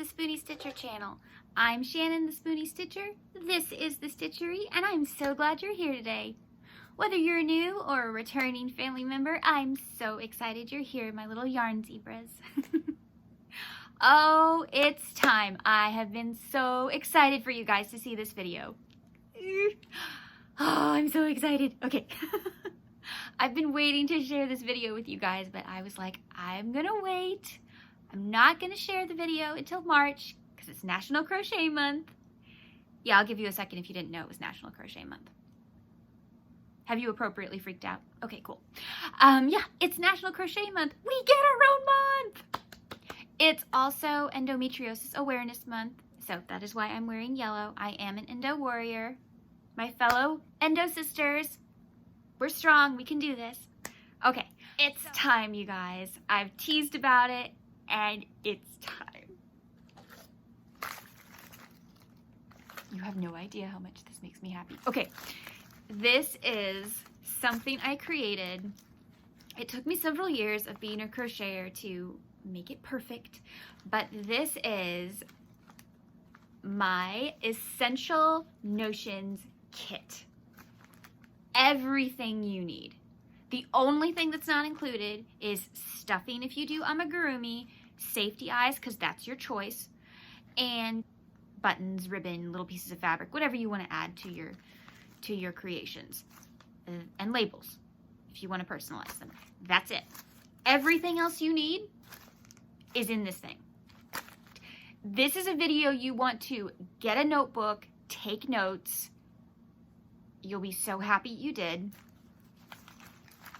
the Spoonie Stitcher channel. I'm Shannon the Spoonie Stitcher, this is the Stitchery, and I'm so glad you're here today. Whether you're new or a returning family member, I'm so excited you're here, my little yarn zebras. Oh, it's time. I have been so excited for you guys to see this video. Oh, I'm so excited. Okay. I've been waiting to share this video with you guys, but I was like, I'm gonna wait. I'm not gonna share the video until March because it's National Crochet Month. Yeah, I'll give you a second if you didn't know it was National Crochet Month. Have you appropriately freaked out? Okay, cool. Yeah, it's National Crochet Month. We get our own month. It's also Endometriosis Awareness Month, so that is why I'm wearing yellow. I am an Endo warrior. My fellow Endo sisters, we're strong. We can do this. Okay, it's time, you guys. I've teased about it, and it's time. You have no idea how much this makes me happy. Okay, this is something I created. It took me several years of being a crocheter to make it perfect, but this is my Essential Notions kit. Everything you need. The only thing that's not included is stuffing if you do amigurumi, safety eyes because that's your choice, and buttons, ribbon, little pieces of fabric, whatever you want to add to your creations, and labels if you want to personalize them. That's it. Everything else you need is in this thing. This is a video you want to get a notebook, take notes. You'll be so happy you did.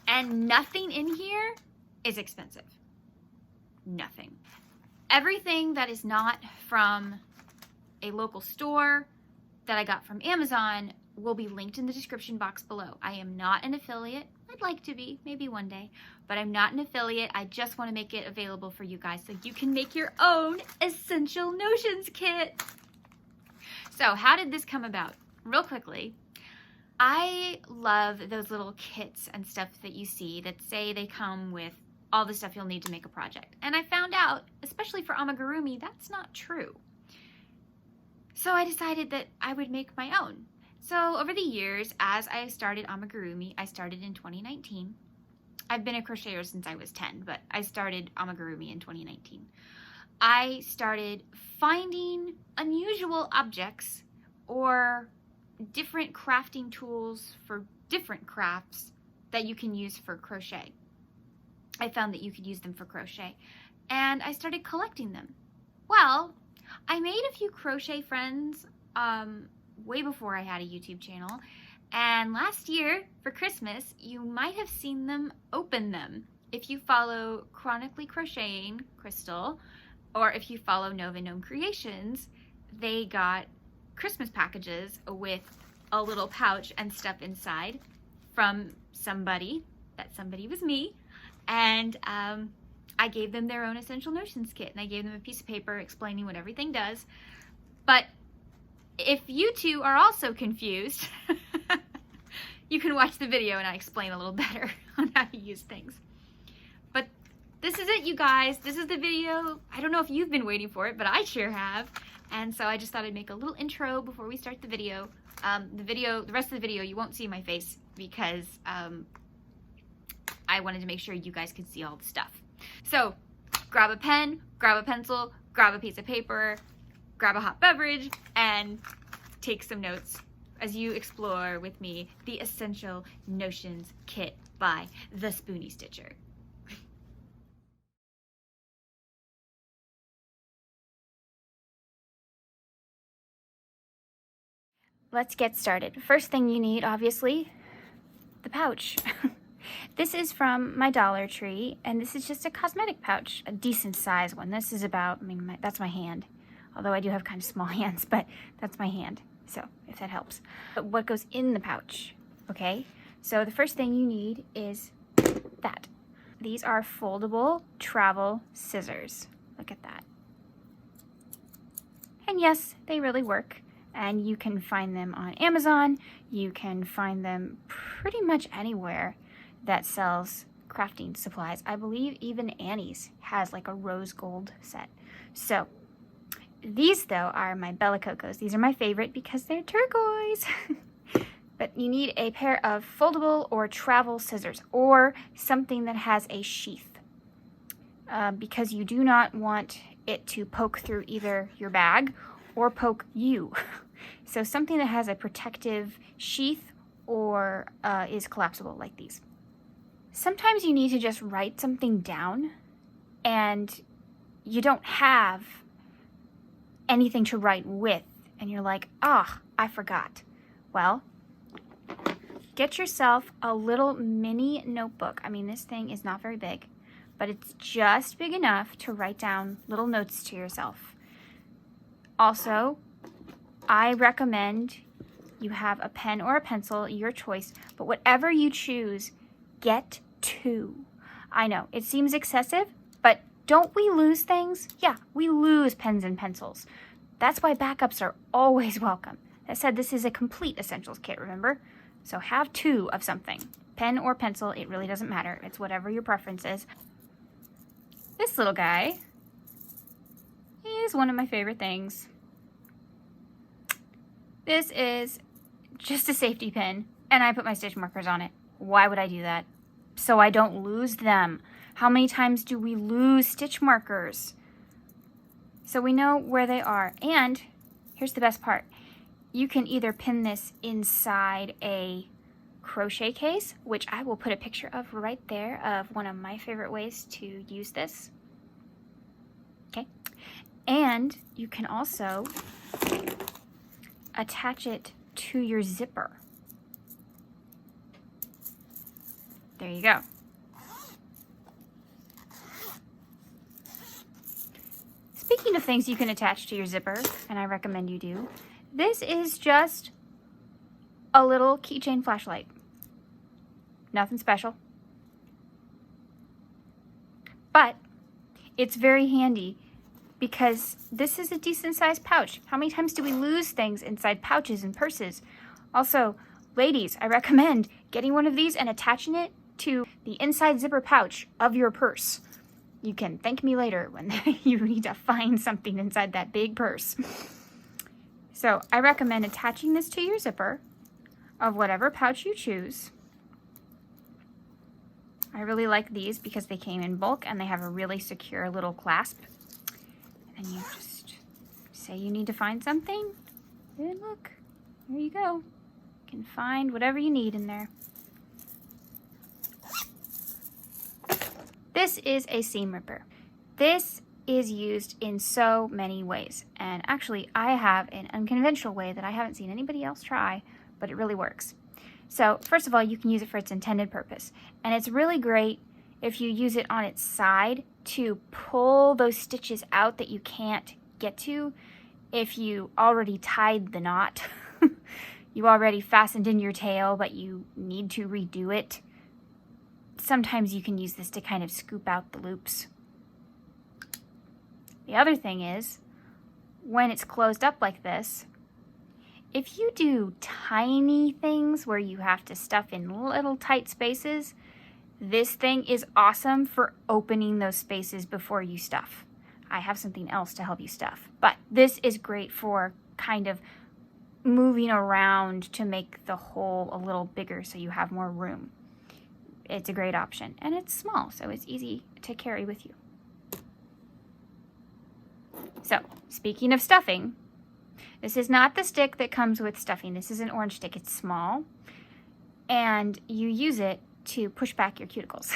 And nothing in here is expensive. Nothing. Everything that is not from a local store that I got from Amazon will be linked in the description box below. I am not an affiliate. I'd like to be, maybe one day, but I'm not an affiliate. I just want to make it available for you guys so you can make your own Essential Notions kit. So how did this come about? Real quickly, I love those little kits and stuff that you see that say they come with all the stuff you'll need to make a project. And I found out, especially for amigurumi, that's not true. So I decided that I would make my own. So over the years, as I started amigurumi, I started in 2019. I've been a crocheter since I was 10, but I started amigurumi in 2019. I started finding unusual objects or different crafting tools for different crafts that you can use for crochet. I found that you could use them for crochet, and I started collecting them. Well, I made a few crochet friends way before I had a YouTube channel, and last year for Christmas you might have seen them open them. If you follow Chronically Crocheting Crystal, or if you follow Nova Gnome Creations, they got Christmas packages with a little pouch and stuff inside from somebody. That somebody was me, and I gave them their own Essential Notions kit, and I gave them a piece of paper explaining what everything does. But if you two are also confused, you can watch the video and I explain a little better on how to use things. But this is it, you guys. This is the video. I don't know if you've been waiting for it, but I sure have. And so I just thought I'd make a little intro before we start the video. The rest of the video, you won't see my face because I wanted to make sure you guys could see all the stuff. So grab a pen, grab a pencil, grab a piece of paper, grab a hot beverage, and take some notes as you explore with me the Essential Notions kit by the Spoonie Stitcher. Let's get started. First thing you need, obviously, the pouch. This is from my Dollar Tree, and this is just a cosmetic pouch, a decent size one. This is about, that's my hand. Although I do have kind of small hands, but that's my hand. So, if that helps. But what goes in the pouch, okay? So the first thing you need is that. These are foldable travel scissors. Look at that. And yes, they really work. And you can find them on Amazon. You can find them pretty much anywhere that sells crafting supplies. I believe even Annie's has like a rose gold set. So These, though, are my Bellicocos. These are my favorite because they're turquoise. But you need a pair of foldable or travel scissors or something that has a sheath because you do not want it to poke through either your bag or poke you. So something that has a protective sheath or is collapsible like these. Sometimes you need to just write something down and you don't have anything to write with and you're like, ah, I forgot. Well, get yourself a little mini notebook. I mean, this thing is not very big, but it's just big enough to write down little notes to yourself. Also, I recommend you have a pen or a pencil, your choice, but whatever you choose, get 2. I know, it seems excessive, but don't we lose things? Yeah, we lose pens and pencils. That's why backups are always welcome. That said, this is a complete essentials kit, remember? So have 2 of something. Pen or pencil, it really doesn't matter. It's whatever your preference is. This little guy is one of my favorite things. This is just a safety pin, and I put my stitch markers on it. Why would I do that? So I don't lose them. How many times do we lose stitch markers? So we know where they are. And here's the best part. You can either pin this inside a crochet case, which I will put a picture of right there of one of my favorite ways to use this. Okay. And you can also attach it to your zipper. There you go. Speaking of things you can attach to your zipper, and I recommend you do, this is just a little keychain flashlight. Nothing special. But it's very handy because this is a decent sized pouch. How many times do we lose things inside pouches and purses? Also, ladies, I recommend getting one of these and attaching it to the inside zipper pouch of your purse. You can thank me later when you need to find something inside that big purse. So I recommend attaching this to your zipper of whatever pouch you choose. I really like these because they came in bulk and they have a really secure little clasp. And you just say you need to find something, and look, there you go. You can find whatever you need in there. This is a seam ripper. This is used in so many ways. And actually, I have an unconventional way that I haven't seen anybody else try, but it really works. So first of all, you can use it for its intended purpose. And it's really great if you use it on its side to pull those stitches out that you can't get to. If you already tied the knot, you already fastened in your tail, but you need to redo it. Sometimes you can use this to kind of scoop out the loops. The other thing is, when it's closed up like this, if you do tiny things where you have to stuff in little tight spaces, this thing is awesome for opening those spaces before you stuff. I have something else to help you stuff, but this is great for kind of moving around to make the hole a little bigger so you have more room. It's a great option, and it's small, so it's easy to carry with you. So, speaking of stuffing, this is not the stick that comes with stuffing. This is an orange stick. It's small, and you use it to push back your cuticles.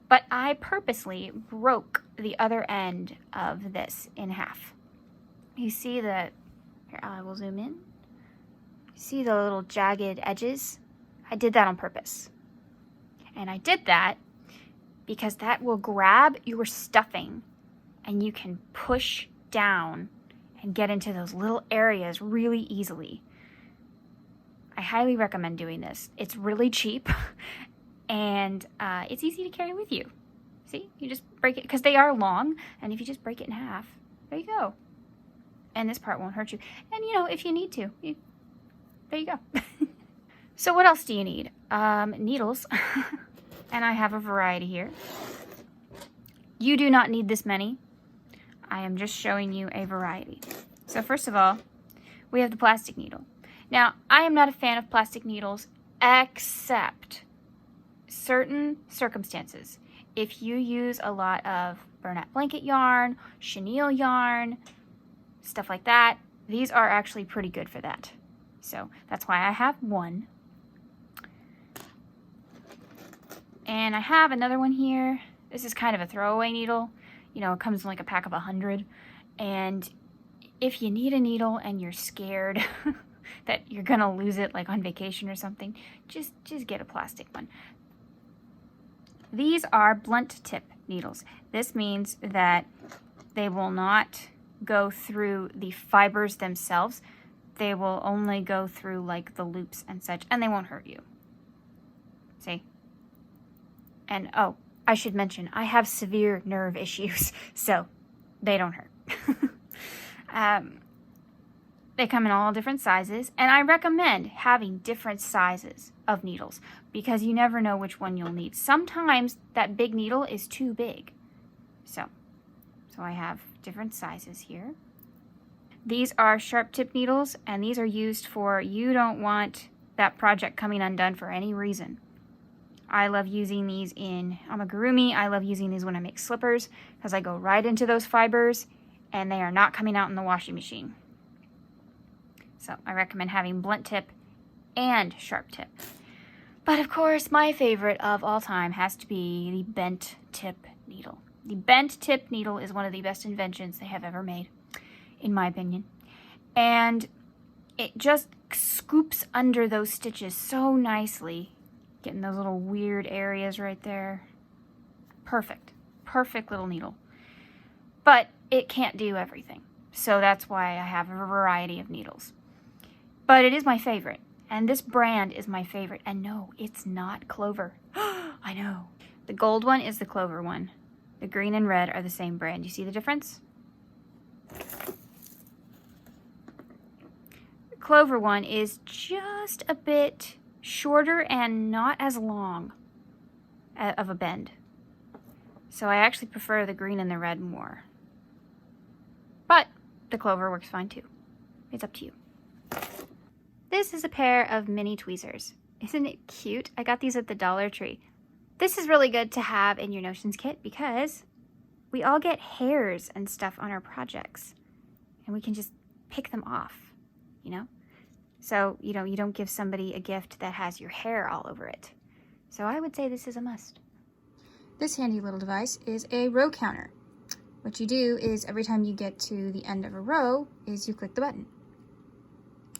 But I purposely broke the other end of this in half. You see the, here I will zoom in. See the little jagged edges? I did that on purpose. And I did that because that will grab your stuffing and you can push down and get into those little areas really easily. I highly recommend doing this. It's really cheap and it's easy to carry with you. See, you just break it, because they are long, and if you just break it in half, there you go. And this part won't hurt you. And you know, if you need to, there you go. So what else do you need? Needles. And I have a variety here. You do not need this many. I am just showing you a variety. So first of all, we have the plastic needle. Now, I am not a fan of plastic needles except certain circumstances. If you use a lot of burlap blanket yarn, chenille yarn, stuff like that, these are actually pretty good for that. So that's why I have one. And I have another one here. This is kind of a throwaway needle. You know, it comes in like a pack of 100. And if you need a needle and you're scared that you're gonna lose it like on vacation or something, just get a plastic one. These are blunt tip needles. This means that they will not go through the fibers themselves. They will only go through like the loops and such, and they won't hurt you. See? And oh, I should mention, I have severe nerve issues, so they don't hurt. They come in all different sizes, and I recommend having different sizes of needles because you never know which one you'll need. Sometimes that big needle is too big. So I have different sizes here. These are sharp tip needles, and these are used for you don't want that project coming undone for any reason. I love using these in amigurumi. I love using these when I make slippers because I go right into those fibers and they are not coming out in the washing machine. So I recommend having blunt tip and sharp tip. But of course, my favorite of all time has to be the bent tip needle. The bent tip needle is one of the best inventions they have ever made, in my opinion. And it just scoops under those stitches so nicely, getting those little weird areas right there. Perfect. Perfect little needle. But it can't do everything. So that's why I have a variety of needles. But it is my favorite. And this brand is my favorite. And no, it's not Clover. I know. The gold one is the Clover one. The green and red are the same brand. You see the difference? The Clover one is just a bit shorter and not as long of a bend. So I actually prefer the green and the red more. But the Clover works fine too. It's up to you. This is a pair of mini tweezers. Isn't it cute? I got these at the Dollar Tree. This is really good to have in your notions kit because we all get hairs and stuff on our projects. And we can just pick them off, you know? So, you don't give somebody a gift that has your hair all over it. So I would say this is a must. This handy little device is a row counter. What you do is every time you get to the end of a row is you click the button.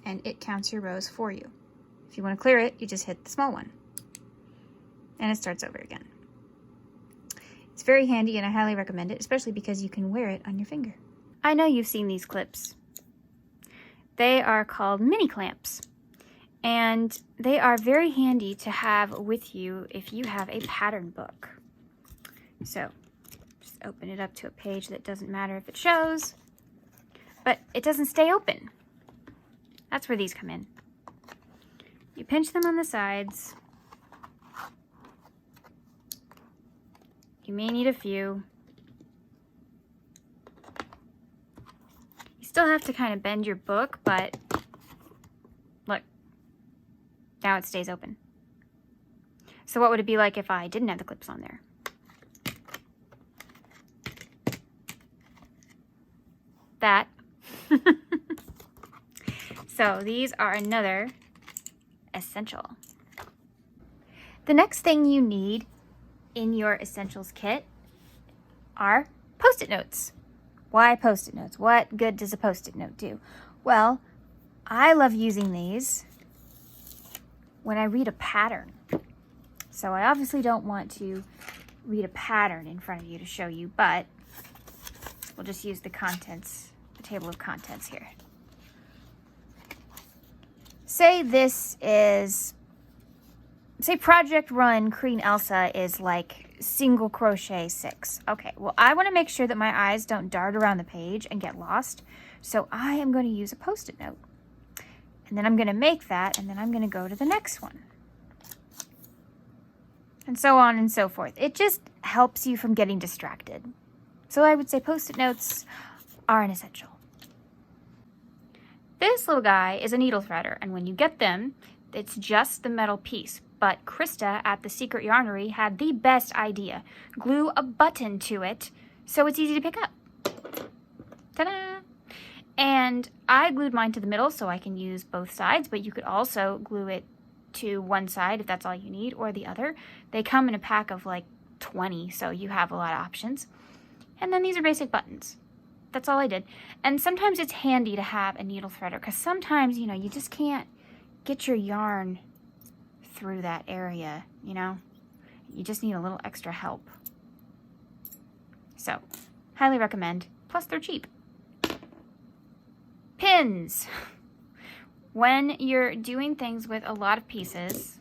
And it counts your rows for you. If you want to clear it, you just hit the small one. And it starts over again. It's very handy and I highly recommend it, especially because you can wear it on your finger. I know you've seen these clips. They are called mini clamps. And they are very handy to have with you if you have a pattern book. So, just open it up to a page that doesn't matter if it shows, but it doesn't stay open. That's where these come in. You pinch them on the sides. You may need a few. You still have to kind of bend your book, but look, now it stays open. So what would it be like if I didn't have the clips on there? That. So these are another essential. The next thing you need in your essentials kit are Post-it notes. Why Post-it notes? What good does a Post-it note do? Well, I love using these when I read a pattern. So I obviously don't want to read a pattern in front of you to show you, but we'll just use the contents, the table of contents here. Say this is, say Project Run Queen Elsa is like single crochet 6. Okay, well I want to make sure that my eyes don't dart around the page and get lost. So I am going to use a Post-it note. And then I'm going to make that, and then I'm going to go to the next one. And so on and so forth. It just helps you from getting distracted. So I would say Post-it notes are an essential. This little guy is a needle threader, and when you get them, it's just the metal piece. But Krista at the Secret Yarnery had the best idea. Glue a button to it so it's easy to pick up. Ta-da! And I glued mine to the middle so I can use both sides, but you could also glue it to one side if that's all you need, or the other. They come in a pack of like 20, so you have a lot of options. And then these are basic buttons. That's all I did. And sometimes it's handy to have a needle threader, because sometimes, you know, you just can't get your yarn through that area, you know? You just need a little extra help. So, highly recommend. Plus, they're cheap. Pins. When you're doing things with a lot of pieces,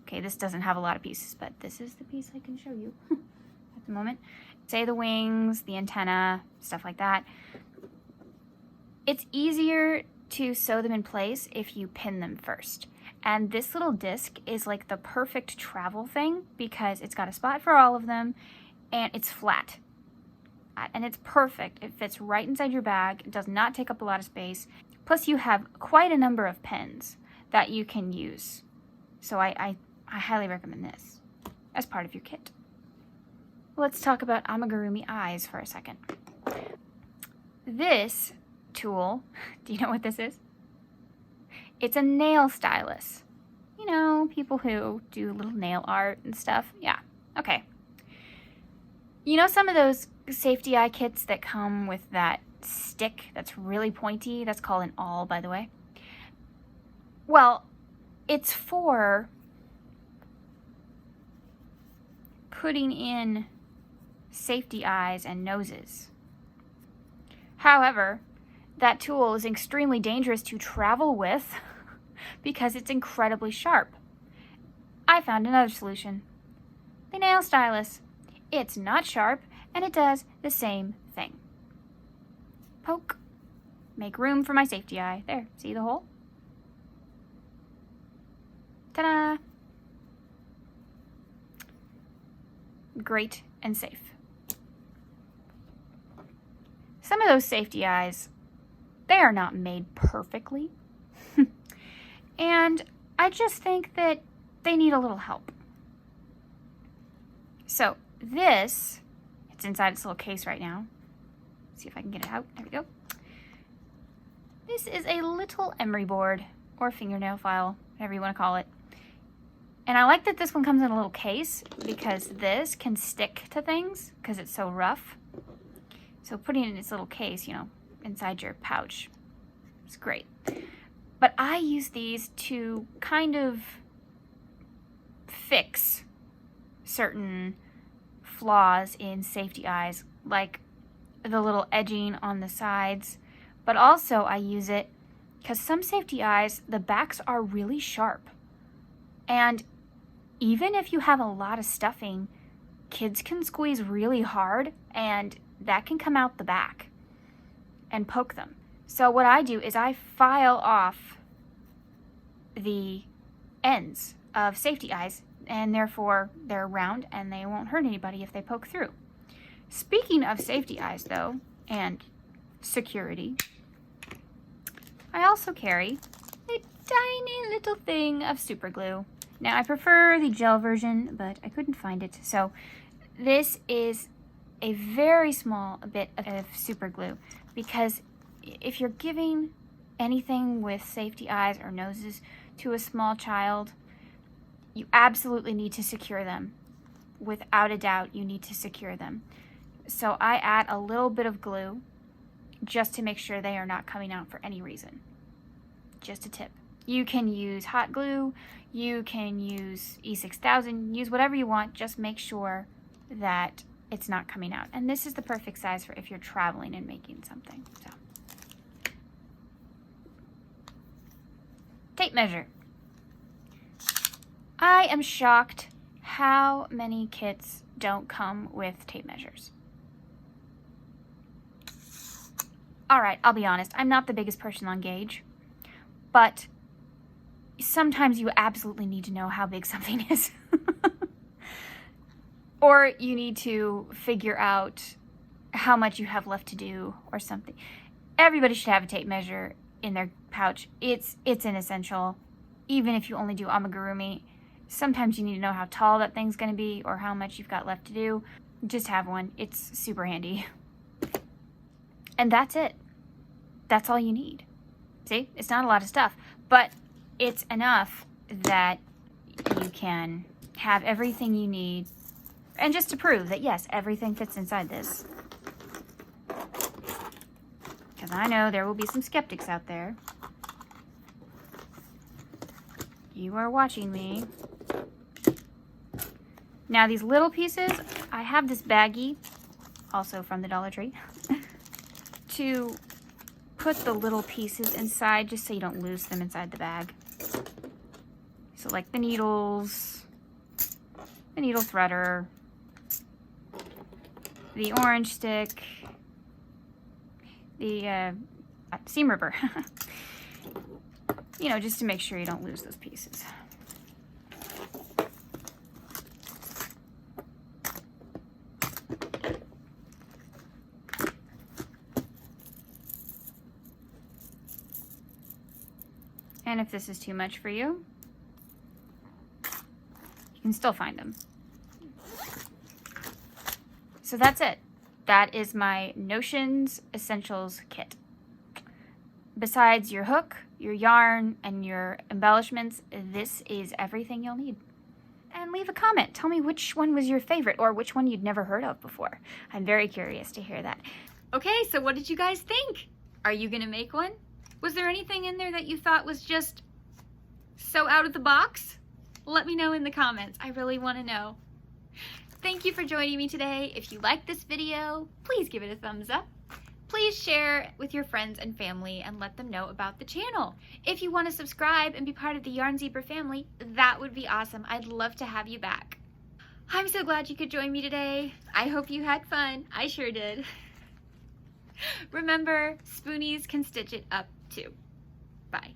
okay, this doesn't have a lot of pieces, but this is the piece I can show you at the moment. Say the wings, the antenna, stuff like that. It's easier to sew them in place if you pin them first. And this little disc is like the perfect travel thing because it's got a spot for all of them and it's flat. And it's perfect. It fits right inside your bag. It does not take up a lot of space. Plus you have quite a number of pins that you can use. So I highly recommend this as part of your kit. Let's talk about amigurumi eyes for a second. This tool, do you know what this is? It's a nail stylus. You know, people who do little nail art and stuff. Yeah, okay. You know some of those safety eye kits that come with that stick that's really pointy? That's called an awl, by the way. Well, it's for putting in safety eyes and noses. However, that tool is extremely dangerous to travel with because it's incredibly sharp. I found another solution. The nail stylus. It's not sharp and it does the same thing. Poke. Make room for my safety eye. There, see the hole? Ta-da! Great and safe. Some of those safety eyes, they are not made perfectly. And I just think that they need a little help. So this, it's inside its little case right now. See if I can get it out. There we go. This is a little emery board or fingernail file, whatever you want to call it. And I like that this one comes in a little case because this can stick to things because it's so rough. So putting it in its little case, you know, inside your pouch, it's great. But I use these to kind of fix certain flaws in safety eyes, like the little edging on the sides. But also I use it because some safety eyes, the backs are really sharp. And even if you have a lot of stuffing, kids can squeeze really hard and that can come out the back and poke them. So what I do is I file off the ends of safety eyes and therefore they're round and they won't hurt anybody if they poke through. Speaking of safety eyes though, and security, I also carry a tiny little thing of super glue. Now I prefer the gel version, but I couldn't find it. So this is a very small bit of super glue because if you're giving anything with safety eyes or noses to a small child, you absolutely need to secure them. Without a doubt, you need to secure them. So I add a little bit of glue just to make sure they are not coming out for any reason. Just a tip. You can use hot glue, you can use E6000, use whatever you want, just make sure that it's not coming out. And this is the perfect size for if you're traveling and making something. So, tape measure. I am shocked how many kits don't come with tape measures. Alright, I'll be honest, I'm not the biggest person on gauge, but sometimes you absolutely need to know how big something is. Or you need to figure out how much you have left to do or something. Everybody should have a tape measure in their pouch. It's an essential. Even if you only do amigurumi, sometimes you need to know how tall that thing's going to be or how much you've got left to do. Just have one. It's super handy. And that's it. That's all you need. See, it's not a lot of stuff, but it's enough that you can have everything you need. And just to prove that, yes, everything fits inside this. Because I know there will be some skeptics out there. You are watching me. Now these little pieces, I have this baggie, also from the Dollar Tree, to put the little pieces inside just so you don't lose them inside the bag. So like the needles, the needle threader, the orange stick, the seam ripper. You know, just to make sure you don't lose those pieces. And if this is too much for you, you can still find them. So that's it. That is my Notions Essentials kit. Besides your hook, your yarn, and your embellishments, this is everything you'll need. And leave a comment. Tell me which one was your favorite or which one you'd never heard of before. I'm very curious to hear that. Okay, so what did you guys think? Are you gonna make one? Was there anything in there that you thought was just so out of the box? Let me know in the comments. I really want to know. Thank you for joining me today. If you liked this video, please give it a thumbs up. Please share with your friends and family and let them know about the channel. If you want to subscribe and be part of the Yarn Zebra family, that would be awesome. I'd love to have you back. I'm so glad you could join me today. I hope you had fun. I sure did. Remember, spoonies can stitch it up too. Bye.